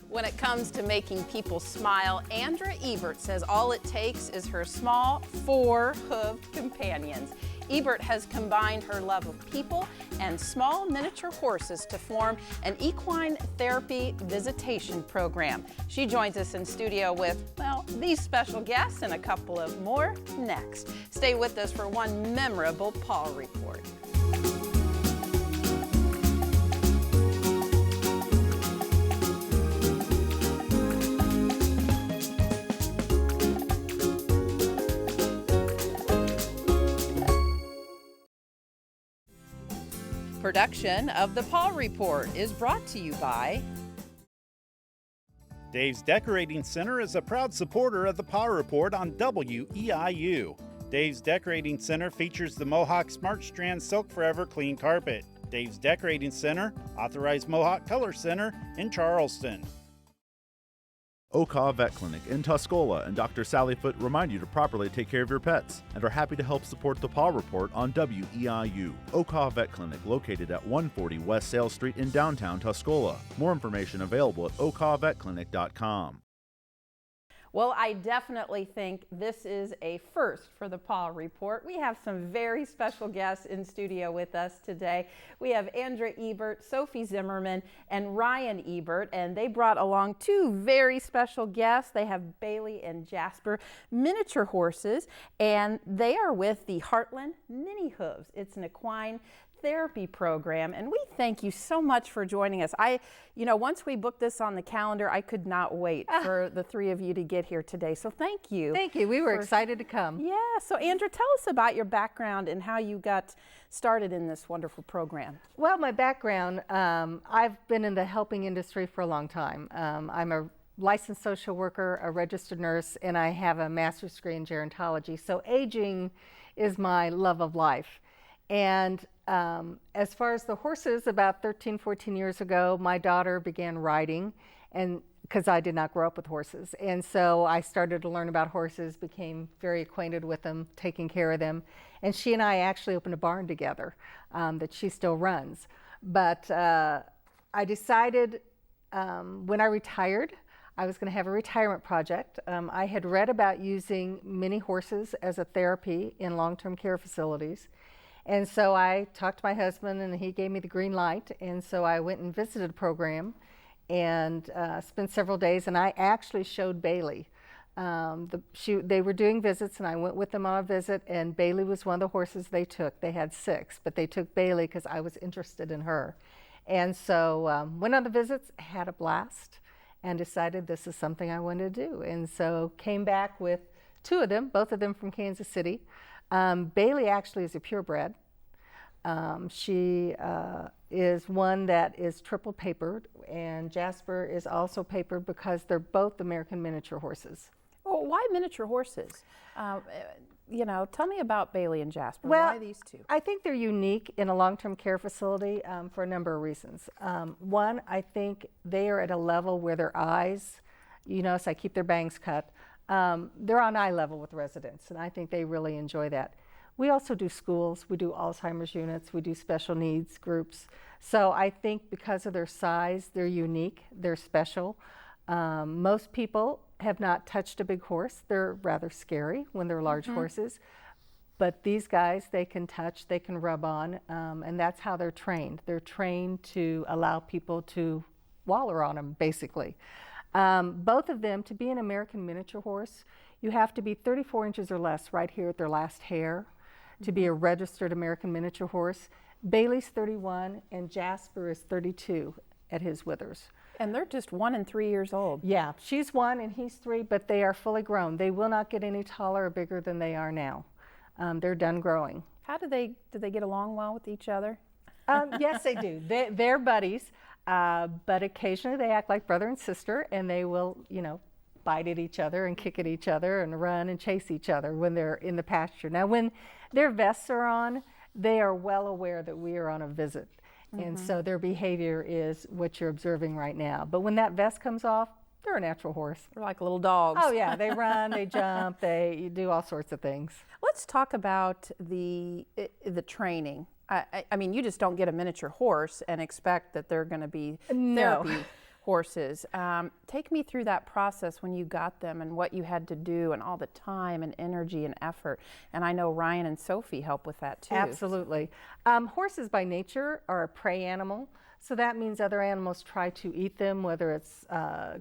When it comes to making people smile, Andra Ebert says all it takes is her small 4 hooved companions. Ebert has combined her love of people and small miniature horses to form an equine therapy visitation program. She joins us in studio with, well, these special guests and a couple of more next. Stay with us for one memorable Paw Report. Production of the Paw Report is brought to you by Dave's Decorating Center is a proud supporter of the Paw Report on WEIU. Dave's Decorating Center features the Mohawk Smart Strand Silk Forever Clean Carpet. Dave's Decorating Center, authorized Mohawk Color Center in Charleston. Okaw Vet Clinic in Tuscola and Dr. Sally Foote remind you to properly take care of your pets and are happy to help support the Paw Report on WEIU. Okaw Vet Clinic located at 140 West Sale Street in downtown Tuscola. More information available at okawvetclinic.com. Well, I definitely think this is a first for the Paw Report. We have some very special guests in studio with us today. We have Andra Ebert, Sophie Zimmerman, and Ryan Ebert, and they brought along 2 very special guests. They have Bailey and Jasper, miniature horses, and they are with the Heartland Mini Hooves. It's an equine therapy program, and we thank you so much for joining us. Once we booked this on the calendar, I could not wait for the 3 of you to get here today. So thank you. Thank you. We were excited to come. Yeah. So Andra, tell us about your background and how you got started in this wonderful program. Well, my background, I've been in the helping industry for a long time. I'm a licensed social worker, a registered nurse, and I have a master's degree in gerontology. So aging is my love of life. And as far as the horses, about 13, 14 years ago, my daughter began riding, and because I did not grow up with horses. And so I started to learn about horses, became very acquainted with them, taking care of them. And she and I actually opened a barn together that she still runs. But I decided when I retired, I was going to have a retirement project. I had read about using mini horses as a therapy in long-term care facilities. And so I talked to my husband and he gave me the green light. And so I went and visited a program and spent several days. And I actually showed Bailey. They were doing visits and I went with them on a visit, and Bailey was one of the horses they took. They had 6, but they took Bailey because I was interested in her. And so went on the visits, had a blast, and decided this is something I wanted to do. And so came back with 2 of them, both of them from Kansas City. Bailey actually is a purebred. She is one that is triple papered, and Jasper is also papered because they're both American miniature horses. Well, why miniature horses? Tell me about Bailey and Jasper. Well, why these 2? I think they're unique in a long-term care facility for a number of reasons. One, I think they are at a level where their eyes, so I keep their bangs cut. They're on eye level with residents, and I think they really enjoy that. We also do schools, we do Alzheimer's units, we do special needs groups. So I think because of their size, they're unique, they're special. Most people have not touched a big horse. They're rather scary when they're large horses. But these guys, they can touch, they can rub on, and that's how they're trained. They're trained to allow people to waller on them, basically. Both of them, to be an American miniature horse, you have to be 34 inches or less right here at their last hair to be a registered American miniature horse. Bailey's 31 and Jasper is 32 at his withers. And they're just 1 and 3 years old. Yeah, she's 1 and he's 3, but they are fully grown. They will not get any taller or bigger than they are now. They're done growing. How do they get along well with each other? Yes, they do. They're buddies, but occasionally they act like brother and sister, and they will, bite at each other and kick at each other and run and chase each other when they're in the pasture. Now, when their vests are on, they are well aware that we are on a visit. And so their behavior is what you're observing right now. But when that vest comes off, they're a natural horse. They're like little dogs. Oh yeah, they run, they jump, they do all sorts of things. Let's talk about the training. I mean, you just don't get a miniature horse and expect that they're going to be therapy horses. Take me through that process when you got them and what you had to do and all the time and energy and effort. And I know Ryan and Sophie help with that too. Absolutely. Horses by nature are a prey animal, so that means other animals try to eat them, whether it's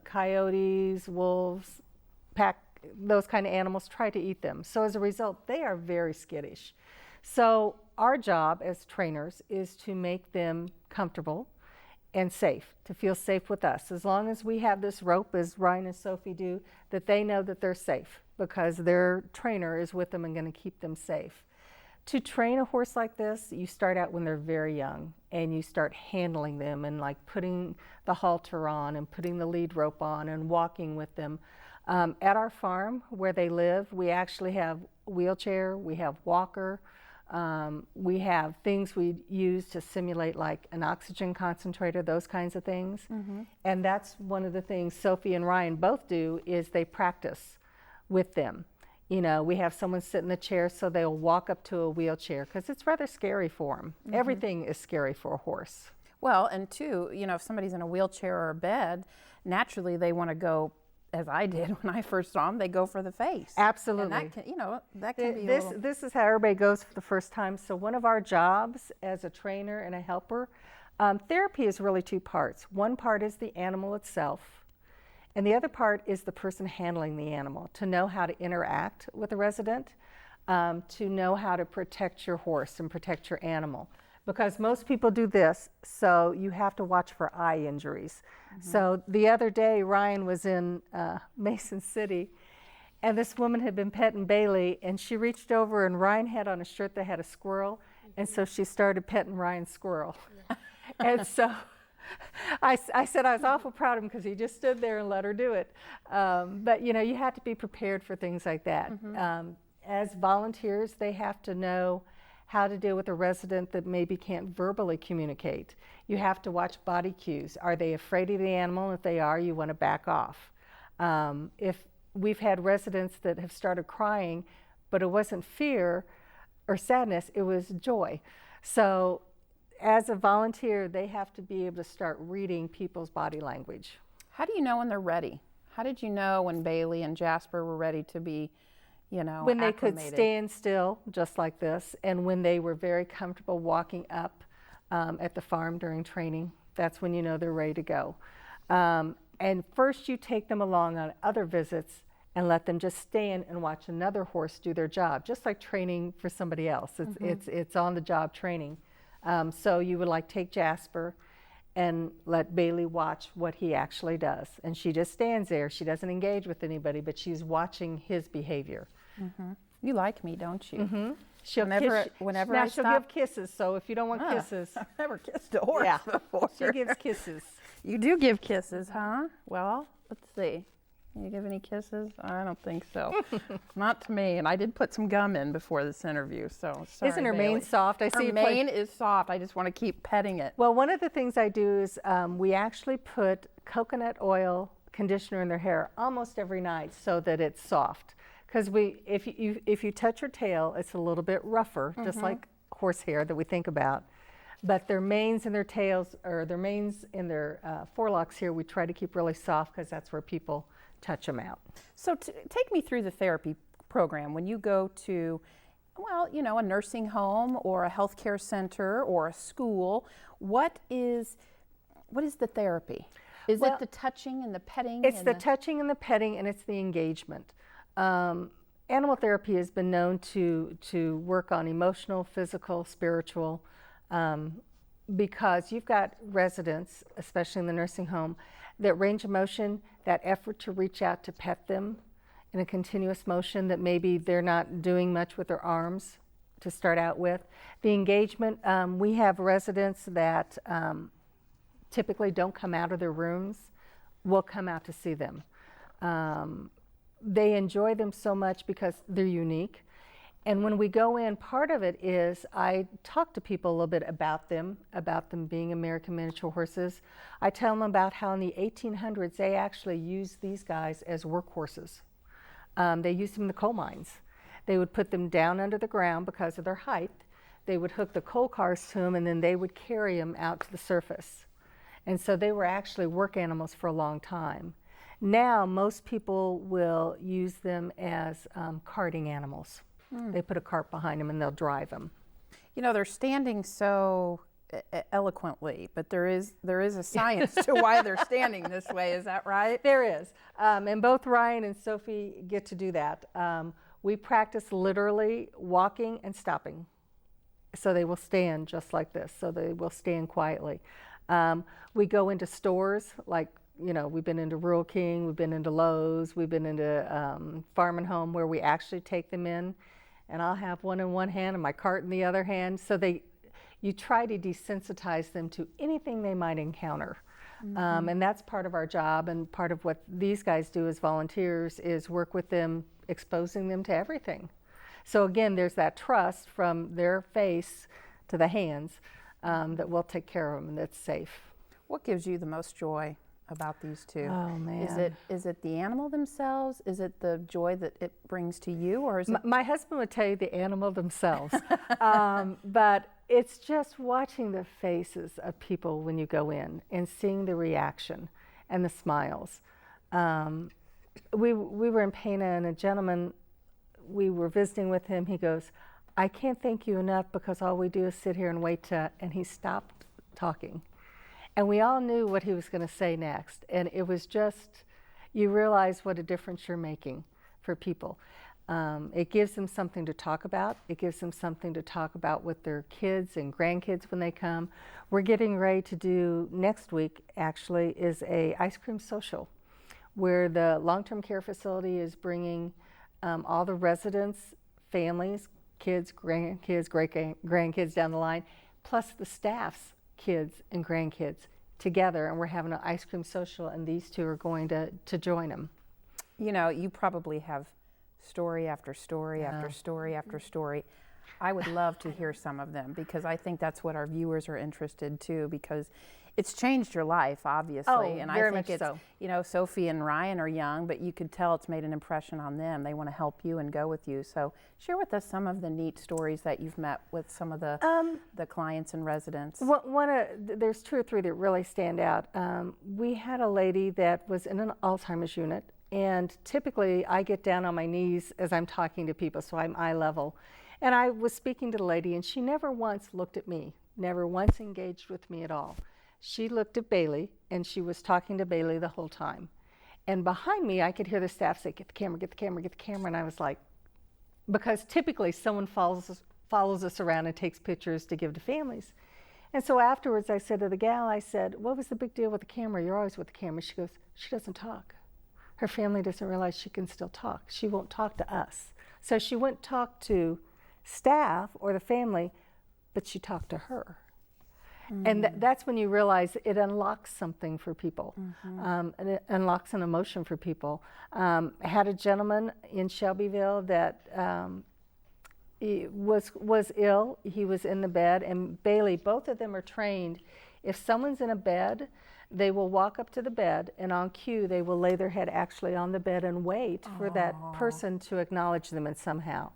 coyotes, wolves, pack, those kind of animals try to eat them. So as a result, they are very skittish. So our job as trainers is to make them comfortable and safe, to feel safe with us. As long as we have this rope, as Ryan and Sophie do, that they know that they're safe because their trainer is with them and going to keep them safe. To train a horse like this, you start out when they're very young and you start handling them and like putting the halter on and putting the lead rope on and walking with them. At our farm where they live, we actually have wheelchair, we have walker, we have things we use to simulate like an oxygen concentrator, those kinds of things. And that's one of the things Sophie and Ryan both do is they practice with them. You know, we have someone sit in the chair so they'll walk up to a wheelchair because it's rather scary for them. Everything is scary for a horse. Well, and two, you know, if somebody's in a wheelchair or a bed, naturally they want to go, as I did when I first saw them, they go for the face. Absolutely. And that can, you know, that can be This is how everybody goes for the first time. So one of our jobs as a trainer and a helper, therapy is really two parts. One part is the animal itself, and the other part is the person handling the animal, to know how to interact with the resident, to know how to protect your horse and protect your animal. Because most people do this, so you have to watch for eye injuries. So the other day, Ryan was in Mason City, and this woman had been petting Bailey, and she reached over, and Ryan had on a shirt that had a squirrel, and so she started petting Ryan's squirrel. And so I said I was awful proud of him because he just stood there and let her do it. But you know, you have to be prepared for things like that. As volunteers, they have to know how to deal with a resident that maybe can't verbally communicate. You have to watch body cues. Are they afraid of the animal? If they are, you want to back off. If we've had residents that have started crying, but it wasn't fear or sadness, it was joy. So as a volunteer, they have to be able to start reading people's body language. How do you know when they're ready? How did you know when Bailey and Jasper were ready to be, you know, when they acclimated? could stand still, just like this, and when they were very comfortable walking up at the farm during training, that's when you know they're ready to go. And first you take them along on other visits and let them just stand and watch another horse do their job, just like training for somebody else. It's on the job training. So you would like take Jasper and let Bailey watch what he actually does. And she just stands there. She doesn't engage with anybody, but she's watching his behavior. You like me, don't you? She'll Whenever now I she'll stop, give kisses, so if you don't want kisses. I've never kissed a horse Yeah, before. she gives kisses. You do give kisses, huh? Well, let's see. You give any kisses? I don't think so. Not to me. And I did put some gum in before this interview, so sorry, Isn't her Bailey. mane soft? I see Her you play- mane is soft. I just want to keep petting it. Well, one of the things I do is we actually put coconut oil conditioner in their hair almost every night so that it's soft. Because if you touch her tail, it's a little bit rougher, just like horse hair that we think about. But their manes and their tails, or their manes and their forelocks here, we try to keep really soft because that's where people touch them out. So take me through the therapy program. When you go to, well, you know, a nursing home or a healthcare center or a school, what is the therapy? Is it the touching and the petting? It's the touching and the petting, and it's the engagement. Animal therapy has been known to work on emotional, physical, spiritual, because you've got residents, especially in the nursing home, that range of motion, that effort to reach out to pet them in a continuous motion that maybe they're not doing much with their arms to start out with. The engagement, we have residents that typically don't come out of their rooms. We'll come out to see them. They enjoy them so much because they're unique. And when we go in, part of it is I talk to people a little bit about them being American miniature horses. I tell them about how in the 1800s they actually used these guys as workhorses. They used them in the coal mines. They would put them down under the ground because of their height. They would hook the coal cars to them, and then they would carry them out to the surface. And so they were actually work animals for a long time. Now, most people will use them as carting animals. They put a cart behind them and they'll drive them. You know, they're standing so eloquently, but there is a science to why they're standing this way. Is that right? There is. And both Ryan and Sophie get to do that. We practice literally walking and stopping. So they will stand just like this. So they will stand quietly. We go into stores, like, you know, we've been into Rural King, we've been into Lowe's, we've been into Farm and Home, where we actually take them in, and I'll have one in one hand and my cart in the other hand. So you try to desensitize them to anything they might encounter. And that's part of our job, and part of what these guys do as volunteers is work with them, exposing them to everything. So again, there's that trust from their face to the hands that we'll take care of them and that's safe. What gives you the most joy about these two? Oh man. Is it the animal themselves? Is it the joy that it brings to you, or is it? My husband would tell you the animal themselves, but it's just watching the faces of people when you go in and seeing the reaction and the smiles. We were in Pana, and a gentleman, we were visiting with him, he goes, "I can't thank you enough because all we do is sit here and wait and he stopped talking. And we all knew what he was going to say next. And it was just, you realize what a difference you're making for people. It gives them something to talk about. It gives them something to talk about with their kids and grandkids when they come. We're getting ready to do, next week actually, is a ice cream social where the long-term care facility is bringing all the residents, families, kids, grandkids, great-grandkids down the line, plus the staff's kids and grandkids together, and we're having an ice cream social, and these two are going to join them. You know, you probably have story after story after story after story. I would love to hear some of them, because I think that's what our viewers are interested too, because it's changed your life, obviously. Oh, and very I think much it's, so. you know, Sophie and Ryan are young, but you could tell it's made an impression on them. They want to help you and go with you. So share with us some of the neat stories that you've met with some of the clients and residents. There's 2 or 3 that really stand out. We had a lady that was in an Alzheimer's unit, and typically I get down on my knees as I'm talking to people, so I'm eye level. And I was speaking to the lady, and she never once looked at me, never once engaged with me at all. She looked at Bailey, and she was talking to Bailey the whole time. And behind me, I could hear the staff say, "Get the camera, get the camera, get the camera." And I was like, because typically someone follows us around and takes pictures to give to families. And so afterwards, I said to the gal, I said, "What was the big deal with the camera? You're always with the camera." She goes, "She doesn't talk. Her family doesn't realize she can still talk. She won't talk to us." So she wouldn't talk to staff or the family, but she talked to her. And that's when you realize it unlocks something for people. And it unlocks an emotion for people. I had a gentleman in Shelbyville that he was ill. He was in the bed, and Bailey, both of them are trained. If someone's in a bed, they will walk up to the bed, and on cue, they will lay their head actually on the bed and wait for that person to acknowledge them in somehow.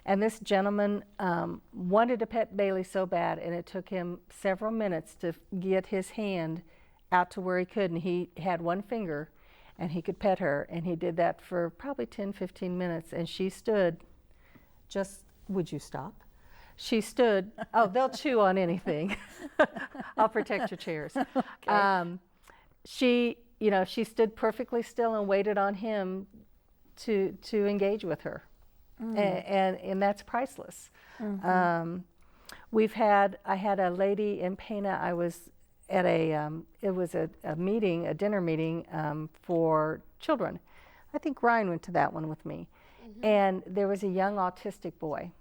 And this gentleman wanted to pet Bailey so bad, and it took him several minutes to get his hand out to where he could, and he had one finger, and he could pet her, and he did that for probably 10, 15 minutes, and she stood just, would you stop? She stood, oh, they'll chew on anything. I'll protect your chairs. Okay. She stood perfectly still and waited on him to engage with her. And that's priceless. I had a lady in Pana. I was at it was a dinner meeting for children. I think Ryan went to that one with me. And there was a young autistic boy.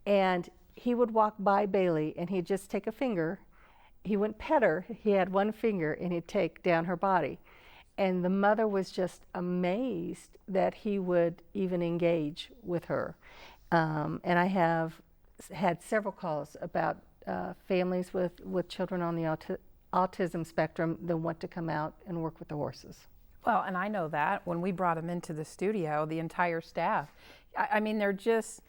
And he would walk by Bailey, and he'd just take a finger. He wouldn't pet her. He had one finger, and he'd take down her body. And the mother was just amazed that he would even engage with her. And I have had several calls about families with children on the autism spectrum that want to come out and work with the horses. Well, and I know that when we brought them into the studio, the entire staff, I mean, they're just,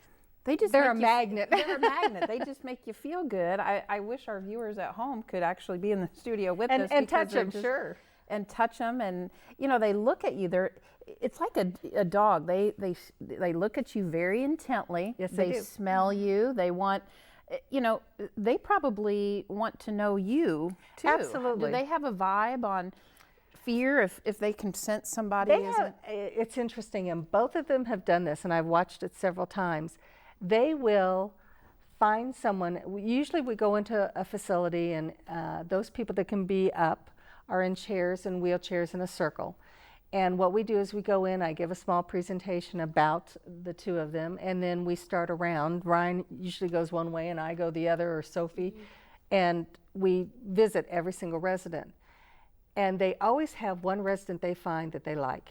they're a magnet. They're a magnet. They just make you feel good. I wish our viewers at home could actually be in the studio with us. And touch them, sure. And touch them, and they look at you. It's like a dog. They look at you very intently. Yes, they do. Smell you. They want, they probably want to know you too. Absolutely. Do they have a vibe on fear if they can sense somebody isn't? It's interesting, and both of them have done this, and I've watched it several times. They will find someone. Usually we go into a facility, and those people that can be up are in chairs and wheelchairs in a circle. And what we do is we go in, I give a small presentation about the two of them, and then we start around. Ryan usually goes one way and I go the other, or Sophie, and we visit every single resident. And they always have one resident they find that they like,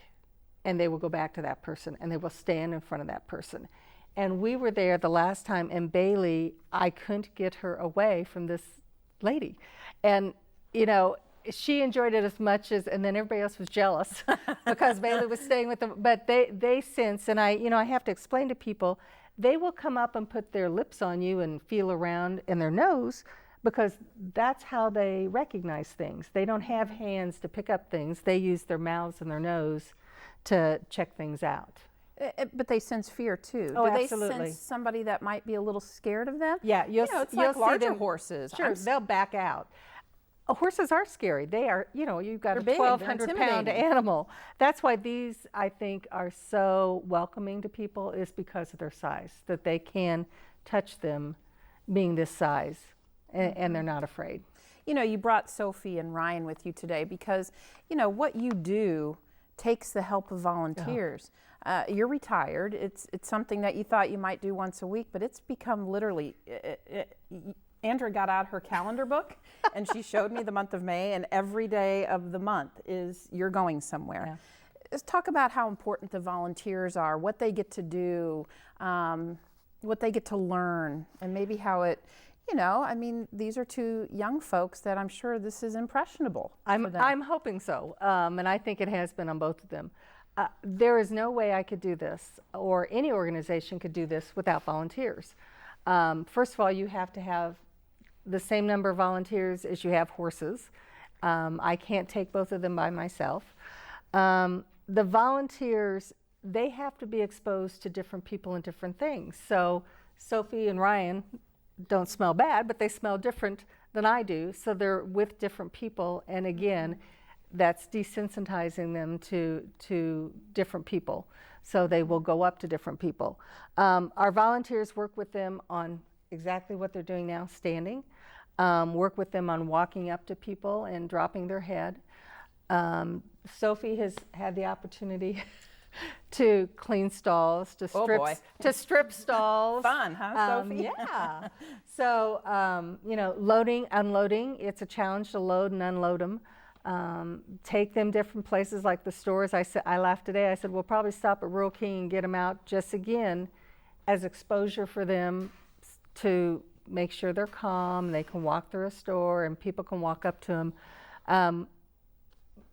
and they will go back to that person, and they will stand in front of that person. And we were there the last time, and Bailey, I couldn't get her away from this lady. And, she enjoyed it as much as, and then everybody else was jealous because Bailey was staying with them. But they sense, and I have to explain to people, they will come up and put their lips on you and feel around in their nose, because that's how they recognize things. They don't have hands to pick up things. They use their mouths and their nose to check things out. But they sense fear too. Oh, Do they absolutely. sense somebody that might be a little scared of them? Yeah, it's you'll like see larger them, horses. Sure, they'll back out. Horses are scary. They are, you've got They're a big, 1,200-pound they're animal. That's why these, I think, are so welcoming to people, is because of their size, that they can touch them being this size, and they're not afraid. You brought Sophie and Ryan with you today because, what you do takes the help of volunteers. You're retired. It's something that you thought you might do once a week, but it's become literally, Andra got out her calendar book and she showed me the month of May, and every day of the month you're going somewhere. Yeah. Let's talk about how important the volunteers are, what they get to do, what they get to learn, and maybe how it, these are two young folks that I'm sure this is impressionable for them. I'm hoping so, and I think it has been on both of them. There is no way I could do this, or any organization could do this, without volunteers. First of all, you have to have the same number of volunteers as you have horses. I can't take both of them by myself. The volunteers, they have to be exposed to different people and different things. So Sophie and Ryan don't smell bad, but they smell different than I do. So they're with different people, and again, that's desensitizing them to different people. So they will go up to different people. Our volunteers work with them on exactly what they're doing now, standing. Work with them on walking up to people and dropping their head. Sophie has had the opportunity to clean stalls, to strip stalls. Fun, huh, Sophie? Yeah. So, loading, unloading, it's a challenge to load and unload them. Take them different places like the stores. I laughed today. I said, we'll probably stop at Rural King and get them out, just again as exposure for them to make sure they're calm, they can walk through a store, and people can walk up to them.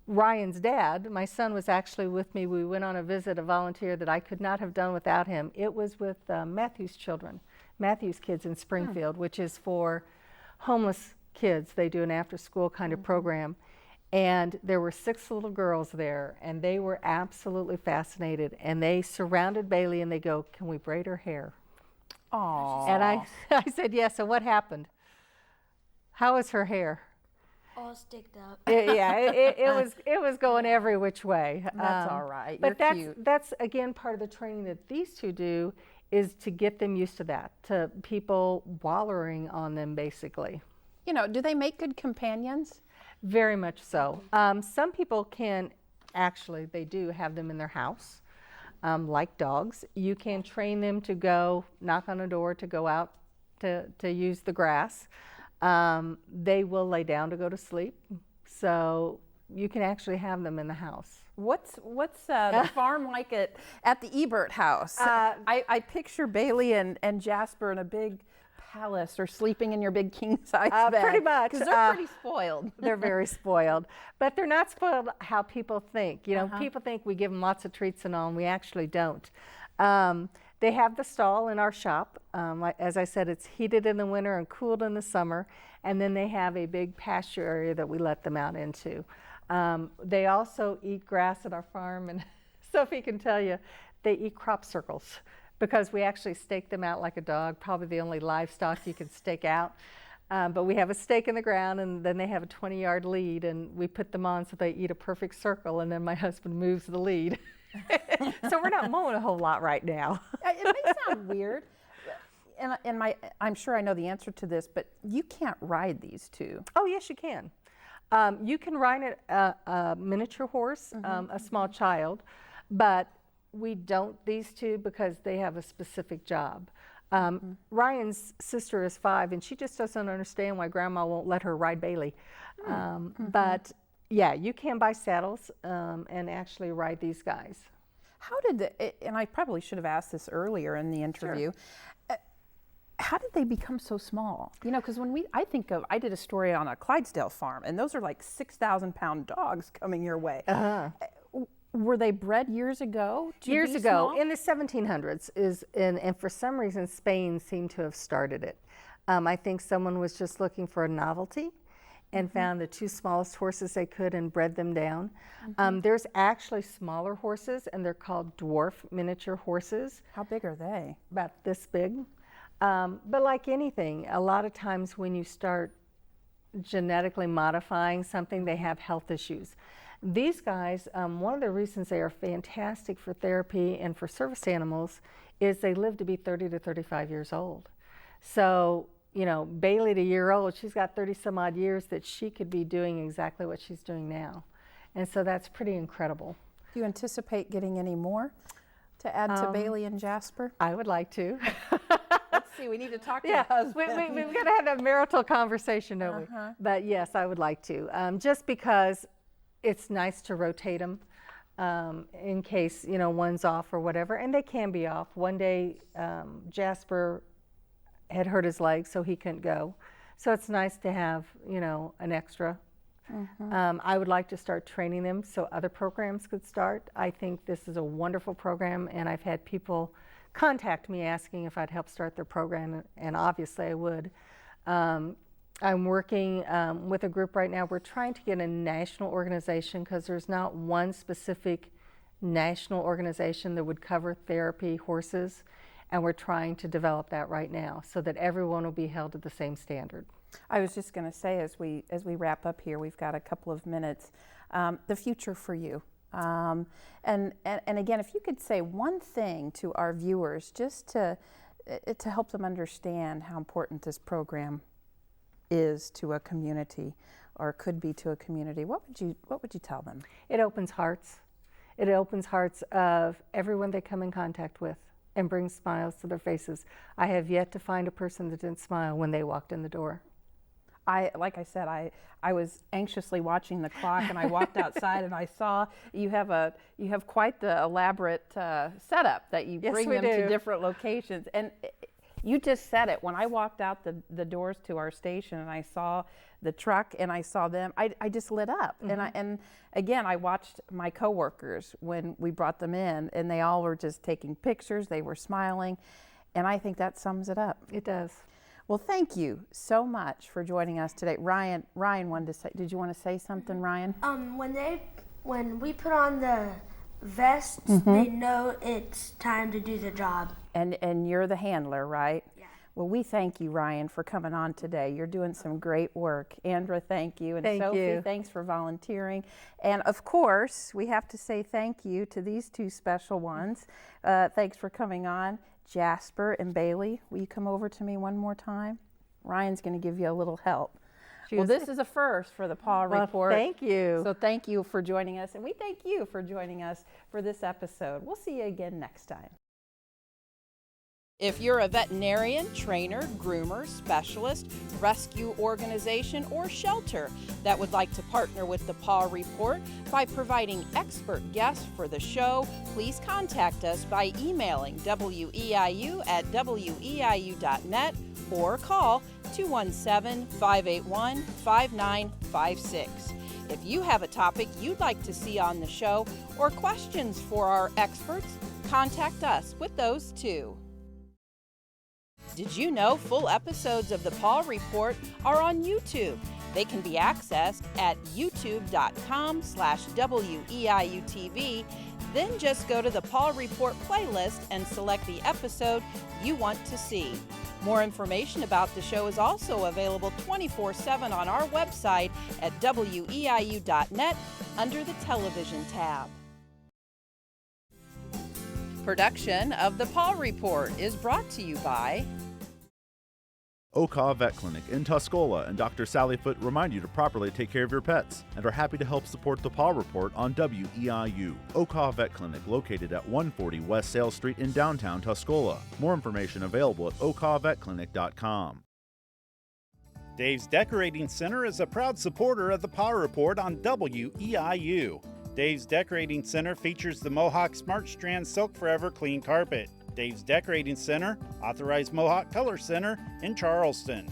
Ryan's dad, my son, was actually with me. We went on a visit, a volunteer that I could not have done without him. It was with Matthew's children, Matthew's kids in Springfield, which is for homeless kids. They do an after-school kind of program. And there were 6 little girls there, and they were absolutely fascinated. And they surrounded Bailey, and they go, "Can we braid her hair?" Aww. And I said, "Yes." So what happened? How is her hair? All sticked up. It was going every which way. That's all right. But You're cute. that's again part of the training that these two do, is to get them used to that, to people wallowing on them, basically. Do they make good companions? Very much so. Some people can, actually, they do have them in their house, like dogs. You can train them to go knock on a door, to go out to use the grass. They will lay down to go to sleep. So you can actually have them in the house. What's the farm like at the Ebert house? I picture Bailey and Jasper in a big palace, or sleeping in your big king-size bed. Pretty much. Because they're pretty spoiled. They're very spoiled. But they're not spoiled how people think. People think we give them lots of treats and all, and we actually don't. They have the stall in our shop. As I said, it's heated in the winter and cooled in the summer. And then they have a big pasture area that we let them out into. They also eat grass at our farm, and Sophie can tell you, they eat crop circles because we actually stake them out like a dog, probably the only livestock you can stake out. But we have a stake in the ground, and then they have a 20-yard lead, and we put them on so they eat a perfect circle, and then my husband moves the lead. So we're not mowing a whole lot right now. It may sound weird, and I'm sure I know the answer to this, but you can't ride these two. Oh, yes, you can. You can ride a miniature horse, a small child, but we don't these two because they have a specific job. Ryan's sister is 5, and she just doesn't understand why Grandma won't let her ride Bailey. But yeah, you can buy saddles and actually ride these guys. How did and I probably should have asked this earlier in the interview. Sure. How did they become so small? You know, because I did a story on a Clydesdale farm, and those are like 6,000-pound dogs coming your way. Were they bred years ago? Years ago, in the 1700s, and for some reason Spain seemed to have started it. I think someone was just looking for a novelty and found the 2 smallest horses they could and bred them down. There's actually smaller horses, and they're called dwarf miniature horses. How big are they? About this big. But like anything, a lot of times when you start genetically modifying something, they have health issues. These guys, one of the reasons they are fantastic for therapy and for service animals is they live to be 30 to 35 years old. So, you know, Bailey, at a year old, she's got 30 some odd years that she could be doing exactly what she's doing now. And so that's pretty incredible. Do you anticipate getting any more to add to Bailey and Jasper? I would like to. Let's see, we need to talk to your husband. We've got to have that marital conversation, don't we? But yes, I would like to. Just because it's nice to rotate them in case, you know, one's off or whatever, and they can be off. One day, Jasper had hurt his leg, so he couldn't go. So it's nice to have, you know, an extra. I would like to start training them so other programs could start. I think this is a wonderful program, and I've had people contact me asking if I'd help start their program, and obviously I would. I'm working with a group right now. We're trying to get a national organization because there's not one specific national organization that would cover therapy horses, and we're trying to develop that right now so that everyone will be held to the same standard. I was just going to say, as we wrap up here, we've got a couple of minutes. The future for you, and again, if you could say one thing to our viewers, just to help them understand how important this program is to a community, or could be to a community, what would you tell them? It opens hearts. It opens hearts of everyone they come in contact with and brings smiles to their faces. I have yet to find a person that didn't smile when they walked in the door. Like I said, I was anxiously watching the clock, and I walked outside and I saw you have quite the elaborate setup that you bring them to different locations. And you just said it. When I walked out the doors to our station and I saw the truck and I saw them, I just lit up. And again, I watched my coworkers when we brought them in, and they all were just taking pictures. They were smiling, and I think that sums it up. It does. Well, thank you so much for joining us today. Ryan wanted to say, did you want to say something, Ryan? When we put on the vests, they know it's time to do the job. And you're the handler, right? Yeah. Well, we thank you, Ryan, for coming on today. You're doing some great work. Andra, thank you. And thank Sophie, you. Thanks for volunteering. And of course, we have to say thank you to these two special ones. Thanks for coming on. Jasper and Bailey, will you come over to me one more time? Ryan's going to give you a little help. Well, this is a first for the Paw Report. Thank you. So thank you for joining us, and we thank you for joining us for this episode. We'll see you again next time. If you're a veterinarian, trainer, groomer, specialist, rescue organization, or shelter that would like to partner with the Paw Report by providing expert guests for the show, please contact us by emailing weiu@weiu.net or call 217-581-5956. If you have a topic you'd like to see on the show or questions for our experts, Contact us with those too. Did you know full episodes of the Paw Report are on YouTube? They can be accessed at youtube.com/WEIUTV. Then just go to the Paw Report playlist and select the episode you want to see. More information about the show is also available 24/7 on our website at WEIU.net under the Television tab. Production of the Paw Report is brought to you by OCA Vet Clinic in Tuscola and Dr. Sally Foote remind you to properly take care of your pets and are happy to help support the Paw Report on WEIU. OCA Vet Clinic located at 140 West Sale Street in downtown Tuscola. More information available at ocavetclinic.com. Dave's Decorating Center is a proud supporter of the Paw Report on WEIU. Dave's Decorating Center features the Mohawk Smart Strand Silk Forever Clean Carpet. Dave's Decorating Center, authorized Mohawk Color Center in Charleston.